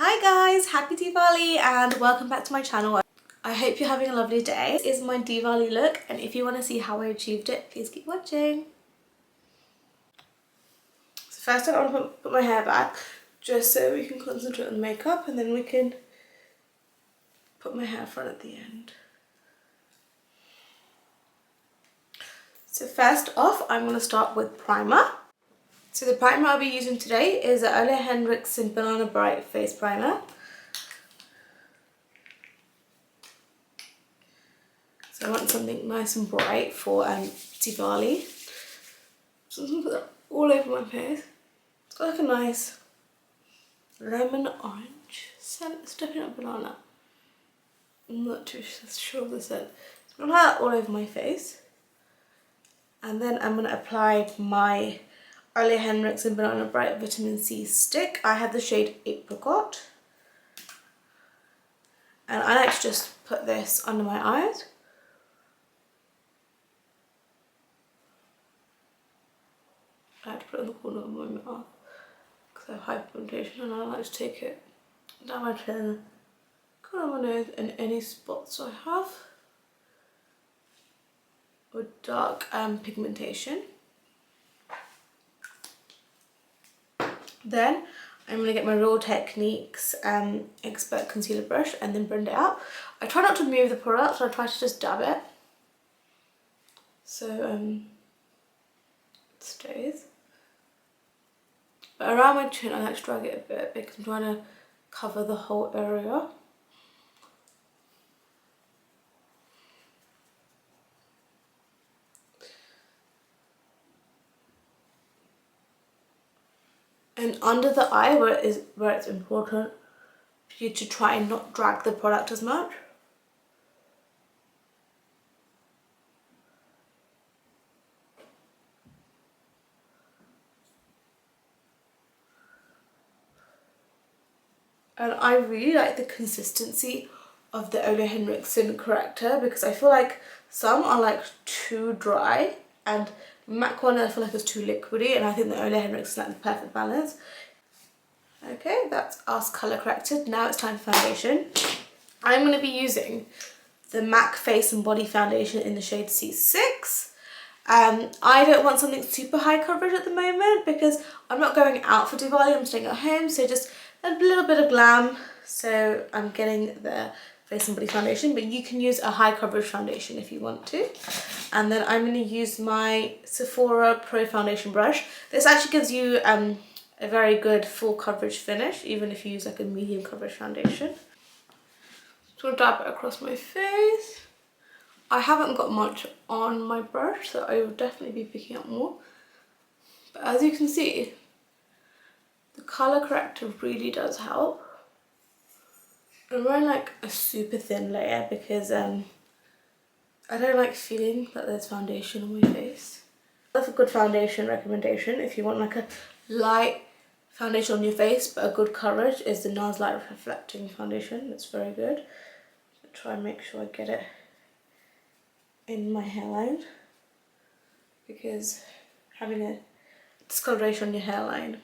Hi guys, happy Diwali and welcome back to my channel. I hope you're having a lovely day. This is my Diwali look, and if you want to see how I achieved it, please keep watching. So first I want to put my hair back just so we can concentrate on the makeup, and then we can put my hair front at the end. So first off, I'm going to start with primer. So the primer I'll be using today is the Ole Henriksen Banana Bright Face Primer. So I want something nice and bright for Diwali. So I'm going to put that all over my face. It's got like a nice lemon orange scent. It's definitely not banana. I'm not too sure of the scent. So I'm going to apply that all over my face. And then I'm going to apply my Ole Henriksen Banana Bright Vitamin C Stick. I have the shade Apricot. And I like to just put this under my eyes. I had to put it in the corner of my mouth because I have hyperpigmentation, and I like to take it down my chin, corner of my nose, and any spots I have with dark pigmentation. Then I'm going to get my Real Techniques Expert Concealer Brush and then blend it out. I try not to move the product, so I try to just dab it so it stays. But around my chin I like to drag it a bit because I'm trying to cover the whole area. And under the eye where it's important for you to try and not drag the product as much. And I really like the consistency of the Ole Henriksen corrector because I feel like some are like too dry, and MAC one I feel like is too liquidy, and I think the Ole Henriksen is like the perfect balance. Okay, that's us colour corrected. Now it's time for foundation. I'm going to be using the MAC Face and Body Foundation in the shade C6. I don't want something super high coverage at the moment because I'm not going out for Diwali, I'm staying at home, so just a little bit of glam. So I'm getting the Face and Body Foundation, but you can use a high coverage foundation if you want to. And then I'm going to use my Sephora Pro Foundation brush. This actually gives you a very good full coverage finish, even if you use like a medium coverage foundation. Just want to dab it across my face. I haven't got much on my brush, so I will definitely be picking up more. But as you can see, the colour corrector really does help. I'm wearing like a super thin layer because I don't like feeling that there's foundation on my face. That's a good foundation recommendation if you want like a light foundation on your face but a good coverage is the NARS Light Reflecting Foundation. It's very good. So try and make sure I get it in my hairline because having a discoloration on your hairline,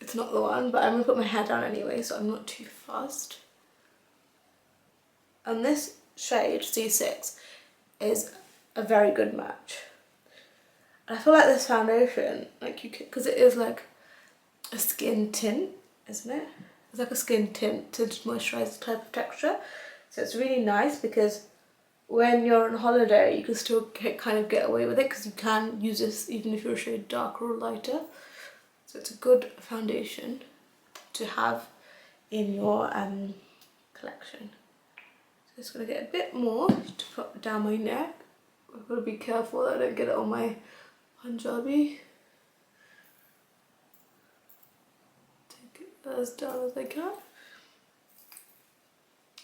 it's not the one, but I'm going to put my hair down anyway so I'm not too fussed. And this shade, C6, is a very good match. And I feel like this foundation, like you could, because it is like a skin tint, isn't it? It's like a skin tint, tinted moisturizer type of texture. So it's really nice because when you're on holiday you can still kind of get away with it because you can use this even if you're a shade darker or lighter. So it's a good foundation to have in your collection. So I'm just going to get a bit more to put down my neck. I've got to be careful that I don't get it on my Punjabi. Take it as down as I can.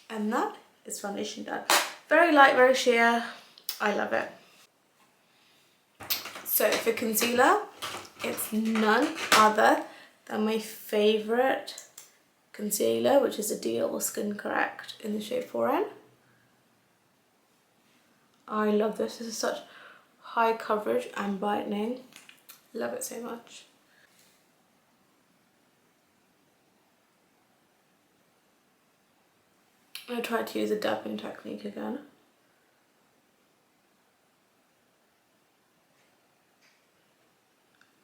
And that is foundation done. Very light, very sheer. I love it. So for concealer, it's none other than my favourite concealer, which is a Dior Skin Correct in the shade 4N. I love this. This is such high coverage and brightening. Love it so much. I tried to use a dabbing technique again.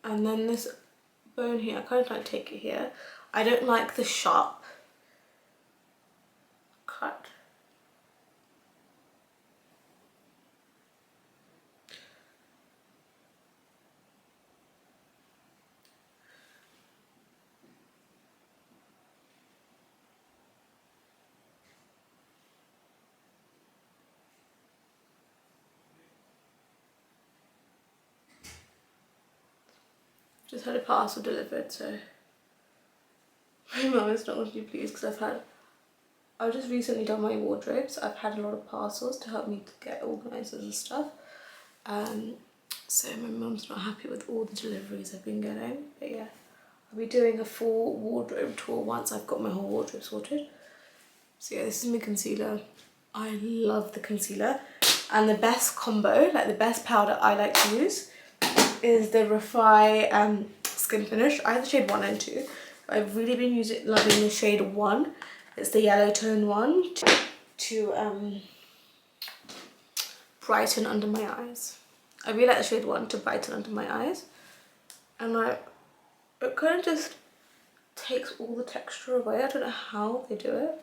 And then this bone here, I kind of like take it here. I don't like the sharp cut. Just had a parcel delivered, so my mum is not going to be pleased because I've just recently done my wardrobe, so I've had a lot of parcels to help me to get organised and stuff. So my mum's not happy with all the deliveries I've been getting, but yeah, I'll be doing a full wardrobe tour once I've got my whole wardrobe sorted. So yeah, this is my concealer. I love the concealer, and the best combo, like the best powder I like to use is the Refi Skin Finish. I have the shade 1 and 2. I've really been loving the shade 1. It's the yellow tone one to brighten under my eyes. I really like the shade 1 to brighten under my eyes. And it kind of just takes all the texture away. I don't know how they do it,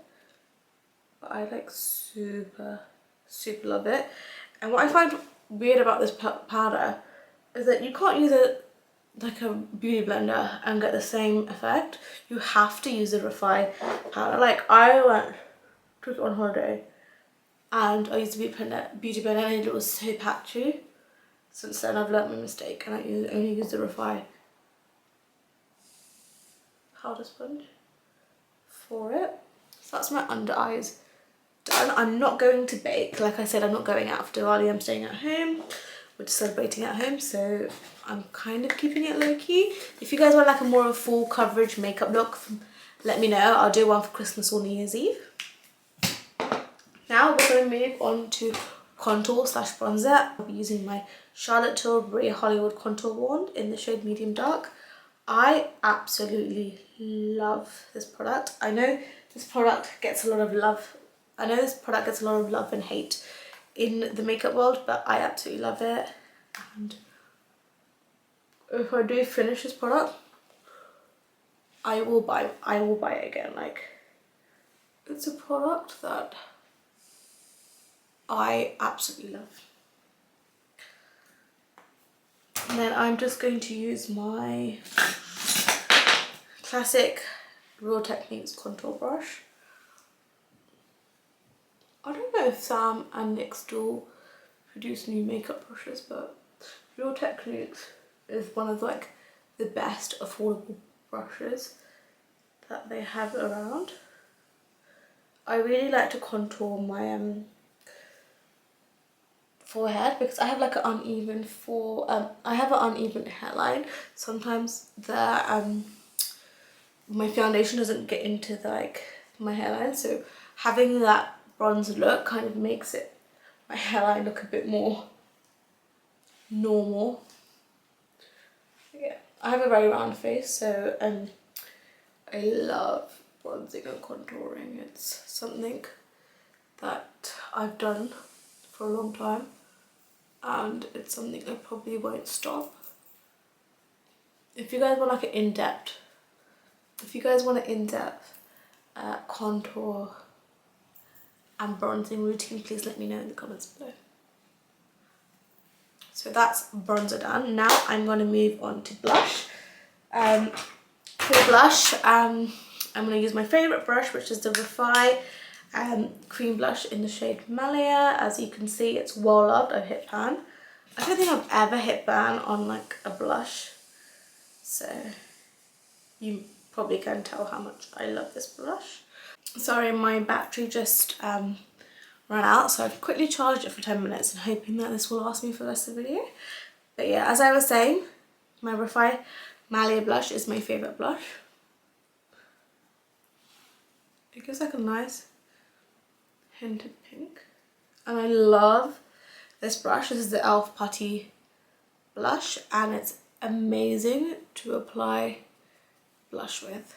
but I like super love it. And what I find weird about this powder is that you can't use it like a beauty blender and get the same effect. You have to use the Refi powder. Like I took it on holiday and I used the beauty blender and it was so patchy. Since then I've learnt my mistake and I only use the Refi powder sponge for it. So that's my under eyes done. I'm not going to bake. Like I said, I'm not going out for Diwali. I'm staying at home. We're just celebrating at home, so I'm kind of keeping it low-key. If you guys want like a more of a full coverage makeup look, let me know. I'll do one for Christmas or New Year's Eve. Now we're going to move on to contour slash bronzer. I'll be using my Charlotte Tilbury Hollywood Contour Wand in the shade Medium Dark. I absolutely love this product. I know this product gets a lot of love. I know this product gets a lot of love and hate in the makeup world, but I absolutely love it. And if I do finish this product, I will buy it again. Like, it's a product that I absolutely love. And then I'm just going to use my classic Real Techniques contour brush. I don't know if Sam and NYX still produce new makeup brushes, but Real Techniques is one of like the best affordable brushes that they have around. I really like to contour my forehead because I have like an uneven I have an uneven hairline. Sometimes my foundation doesn't get into my hairline, so having that bronze look kind of makes my hairline look a bit more normal. Yeah, I have a very round face, so I love bronzing and contouring. It's something that I've done for a long time, and it's something I probably won't stop. If you guys want like an in-depth, contour and bronzing routine, please let me know in the comments below. So that's bronzer done. Now I'm going to move on to blush. For blush, I'm going to use my favourite brush, which is the Refi cream blush in the shade Malia. As you can see, it's well loved. I've hit pan. I don't think I've ever hit pan on like a blush, so you probably can tell how much I love this blush. Sorry, my battery just ran out, so I've quickly charged it for 10 minutes and hoping that this will last me for the rest of the video. But yeah, as I was saying, my Refi Malia blush is my favourite blush. It gives like a nice hint of pink, and I love this brush. This is the e.l.f. Putty blush, and it's amazing to apply blush with.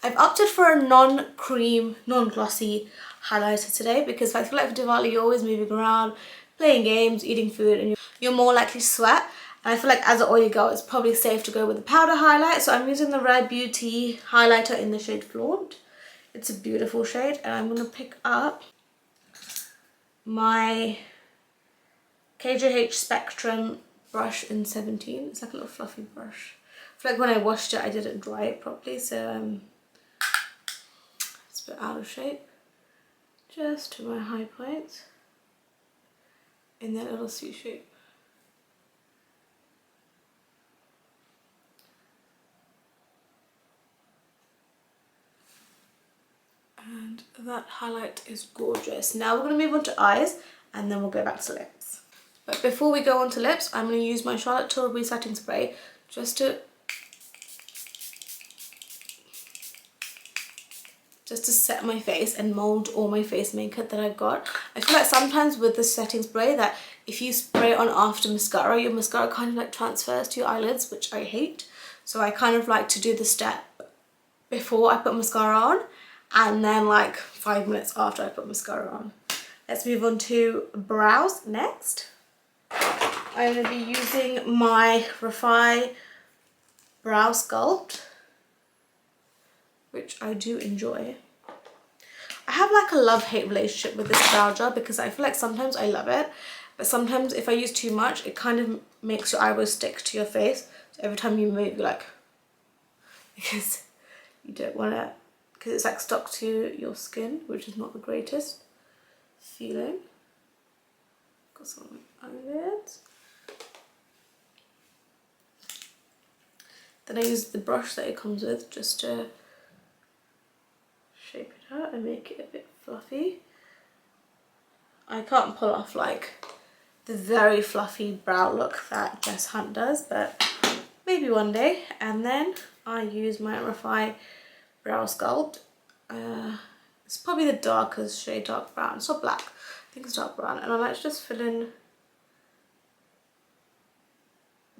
I've opted for a non-cream, non-glossy highlighter today because I feel like for Diwali you're always moving around, playing games, eating food, and you're more likely to sweat. And I feel like as an oily girl it's probably safe to go with a powder highlight. So I'm using the Rare Beauty highlighter in the shade Flaunt. It's a beautiful shade, and I'm going to pick up my KJH Spectrum brush in 17. It's like a little fluffy brush. I feel like when I washed it I didn't dry it properly, so it's a bit out of shape. Just to my high points in that little C shape. And that highlight is gorgeous. Now we're going to move on to eyes, and then we'll go back to lips. But before we go on to lips, I'm going to use my Charlotte Tilbury setting spray just to set my face and mold all my face makeup that I've got. I feel like sometimes with the setting spray that if you spray it on after mascara, your mascara kind of like transfers to your eyelids, which I hate. So I kind of like to do the step before I put mascara on, and then like 5 minutes after I put mascara on. Let's move on to brows next. I'm going to be using my Refi Brow Sculpt, which I do enjoy. I have like a love-hate relationship with this brow gel because I feel like sometimes I love it, but sometimes if I use too much it kind of makes your eyebrows stick to your face. So every time you move you're like, because you don't want to, because it's like stuck to your skin, which is not the greatest feeling. Got some on my eyelids. Then I use the brush that it comes with just to shape it out and make it a bit fluffy. I can't pull off like the very fluffy brow look that Jess Hunt does, but maybe one day. And then I use my Refi Brow Sculpt. It's probably the darkest shade, dark brown. It's not black, I think it's dark brown. And I like to just fill in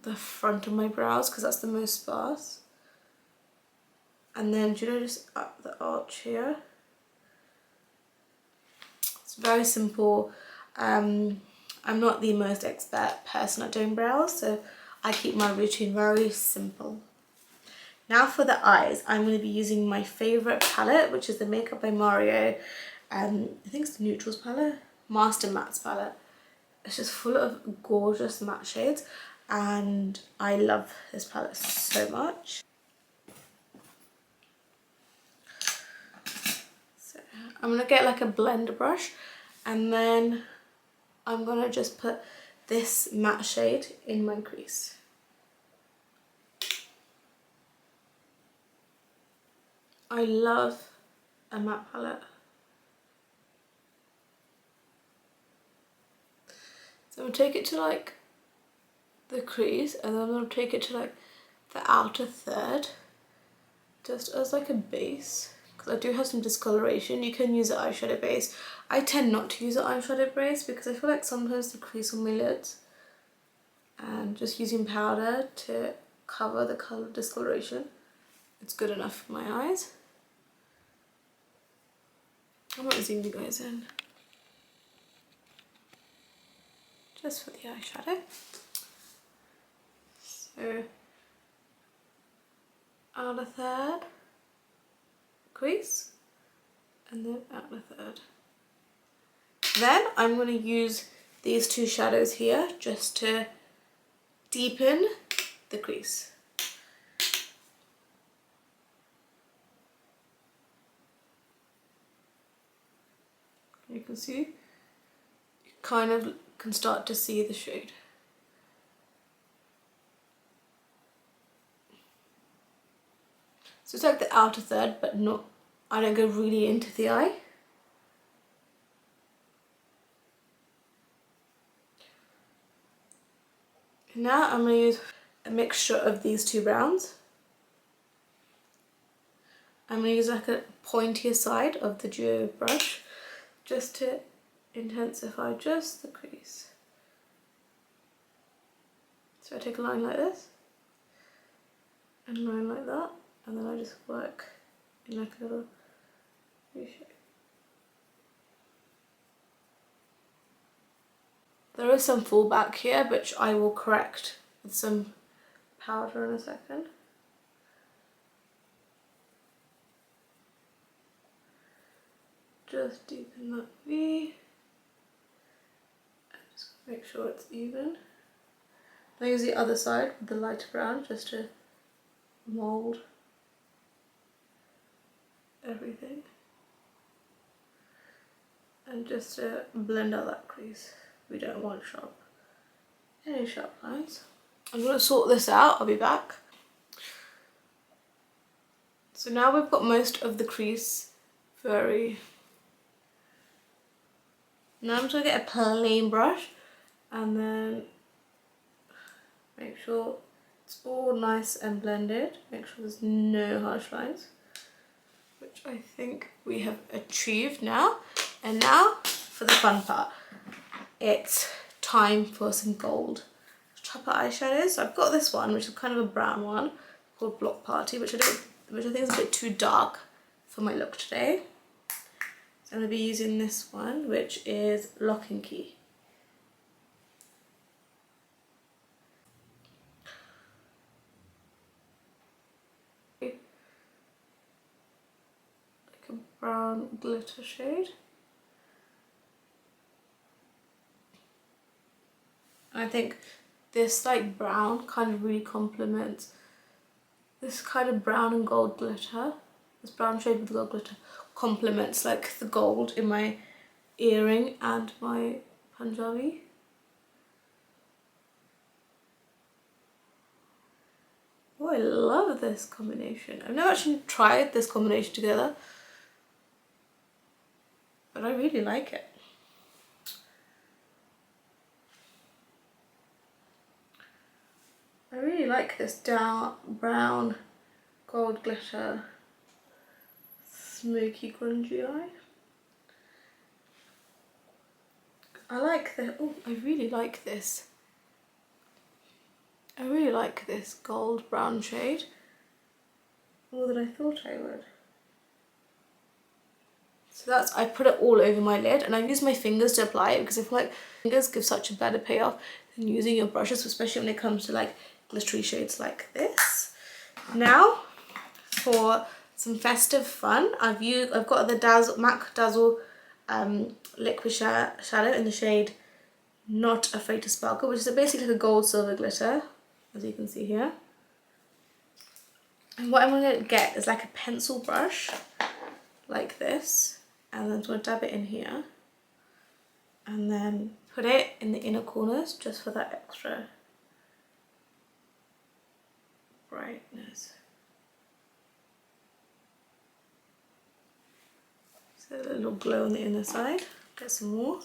the front of my brows because that's the most sparse. And then, do you know, just up the arch here. It's very simple. I'm not the most expert person at doing brows, so I keep my routine very simple. Now for the eyes, I'm going to be using my favourite palette, which is the Makeup by Mario. I think it's the Neutrals palette, Master Mattes palette. It's just full of gorgeous matte shades, and I love this palette so much. So I'm going to get like a blender brush, and then I'm going to just put this matte shade in my crease. I love a matte palette. So I'm going to take it to like the crease, and then I'm going to take it to like the outer third, just as like a base, because I do have some discoloration. You can use an eyeshadow base. I tend not to use an eyeshadow base because I feel like sometimes the crease on my lids, and just using powder to cover the colour discoloration, it's good enough for my eyes. I might zoom you guys in just for the eyeshadow. So outer third, crease, and then outer third. Then I'm going to use these two shadows here just to deepen the crease. You can see, you kind of can start to see the shade. So it's like the outer third, but not, I don't go really into the eye. Now I'm going to use a mixture of these two browns. I'm going to use like a pointier side of the duo brush just to intensify just the crease. So I take a line like this and a line like that, and then I just work in like a little reshape. There is some fallback here, which I will correct with some powder in a second. Just deepen that V. And just make sure it's even. I use the other side with the lighter brown just to mould everything. And just to blend out that crease. We don't want any sharp lines. I'm going to sort this out, I'll be back. So now we've got most of the crease very... Now I'm just going to get a plain brush and then make sure it's all nice and blended. Make sure there's no harsh lines, which I think we have achieved now. And now for the fun part. It's time for some gold chopper eyeshadows. So I've got this one, which is kind of a brown one, called Block Party, which I think is a bit too dark for my look today. So I'm going to be using this one, which is Lock and Key. Like a brown glitter shade. I think this like brown kind of really complements this kind of brown and gold glitter. This brown shade with the gold glitter complements like the gold in my earring and my Punjabi. Oh, I love this combination. I've never actually tried this combination together, but I really like it. I really like this dark brown gold glitter smoky grungy eye. I like the, oh, I really like this. I really like this gold brown shade more than I thought I would. So that's, I put it all over my lid and I've used my fingers to apply it because I feel like fingers give such a better payoff than using your brushes, especially when it comes to like glittery shades like this. Now for some festive fun, I've got the MAC Dazzle liquid shadow in the shade Not Afraid to Sparkle, which is basically like a gold silver glitter, as you can see here. And what I'm going to get is like a pencil brush like this, and then I'm going to dab it in here and then put it in the inner corners just for that extra brightness. So a little glow on the inner side. Get some more.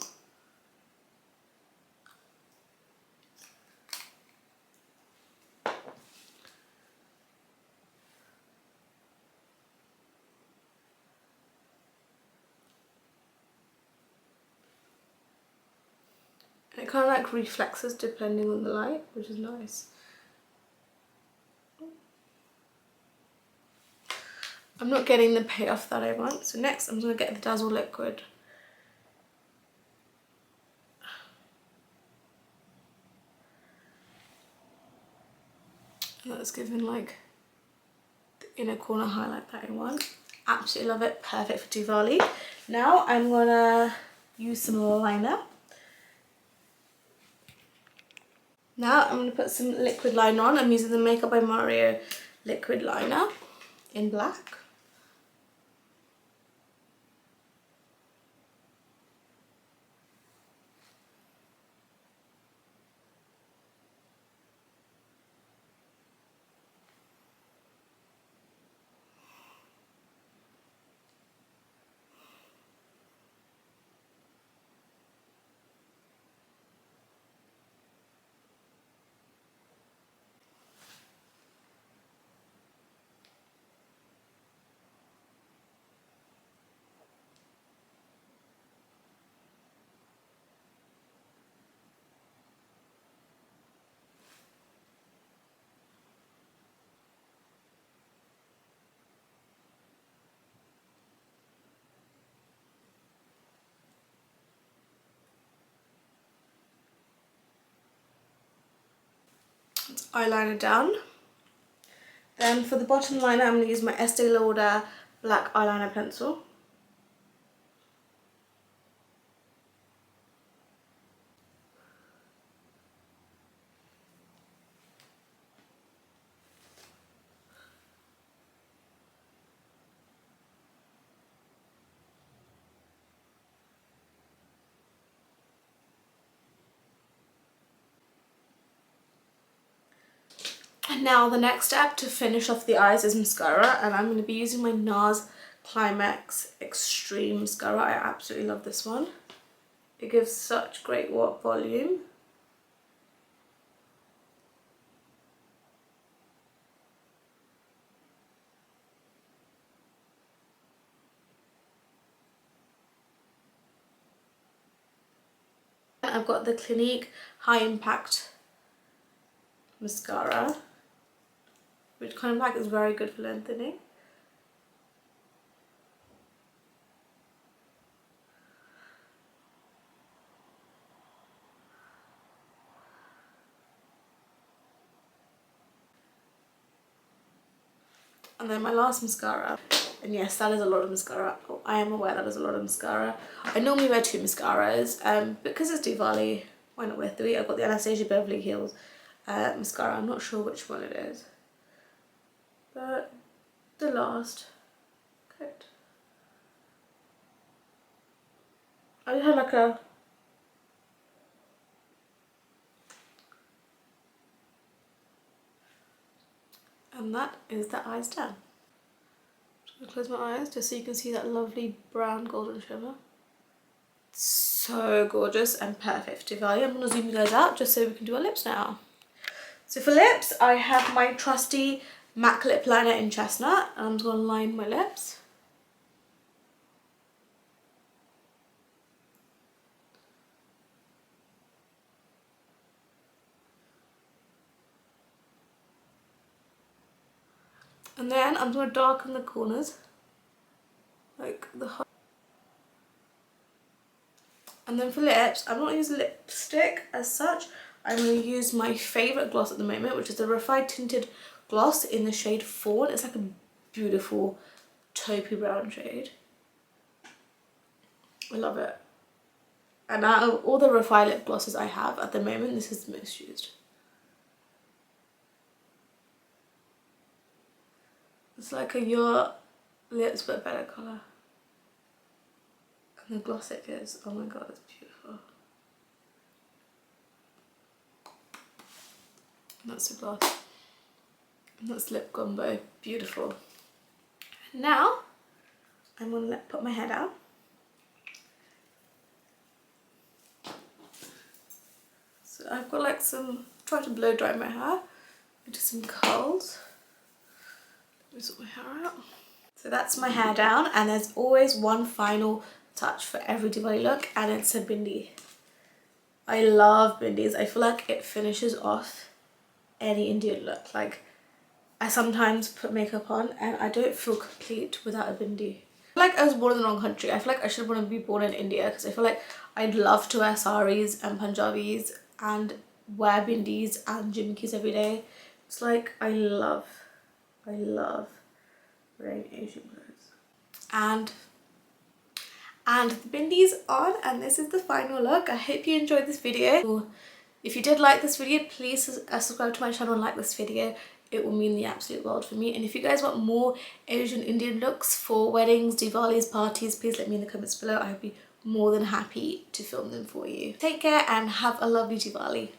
And it kind of like reflexes depending on the light, which is nice. I'm not getting the payoff that I want, so next I'm going to get the Dazzle liquid. That's giving like the inner corner highlight that I want. Absolutely love it, perfect for Diwali. Now I'm going to use some liner. Now I'm going to put some liquid liner on. I'm using the Makeup by Mario liquid liner in black. eyeliner down. Then for the bottom liner, I'm going to use my Estee Lauder black eyeliner pencil. And now the next step to finish off the eyes is mascara, and I'm going to be using my NARS Climax Extreme Mascara. I absolutely love this one. It gives such great volume. I've got the Clinique High Impact Mascara, which kind of like is very good for lengthening. And then my last mascara, and yes, that is a lot of mascara. Oh, I am aware that is a lot of mascara. I normally wear 2 mascaras, because it's Diwali, why not wear 3? I've got the Anastasia Beverly Hills mascara. I'm not sure which one it is, but the last coat. I just had like a and that is the eyes done. I'm gonna close my eyes just so you can see that lovely brown golden shimmer. It's so gorgeous and perfect for Diwali. I'm gonna zoom you guys out just so we can do our lips now. So for lips, I have my trusty MAC lip liner in Chestnut, and I'm just gonna line my lips. And then I'm going to darken the corners, like the heart. And then for lips, I'm not using lipstick as such. I'm going to use my favourite gloss at the moment, which is the Refined Tinted Gloss in the shade Fawn. It's like a beautiful taupey brown shade. I love it. And out of all the Refined lip glosses I have at the moment, this is the most used. It's like your lips but better colour. And the gloss it is, oh my god, it's beautiful. And that's the gloss. And that's lip combo, beautiful. And now I'm going to put my hair down. So I've got like some, try to blow dry my hair into some curls. Let me sort my hair out. So that's my hair down, and there's always one final touch for every Diwali look, and it's a bindi. I love bindis. I feel like it finishes off any Indian look. Like, I sometimes put makeup on and I don't feel complete without a bindi. I feel like I was born in the wrong country. I feel like I should want to be born in India, because I feel like I'd love to wear saris and Punjabis and wear bindis and jimkis every day. It's like I love wearing Asian clothes. And the bindi's on, and this is the final look. I hope you enjoyed this video. If you did like this video, please subscribe to my channel and like this video. It will mean the absolute world for me. And if you guys want more Asian Indian looks for weddings, Diwalis, parties, please let me in the comments below. I'd be more than happy to film them for you. Take care and have a lovely Diwali.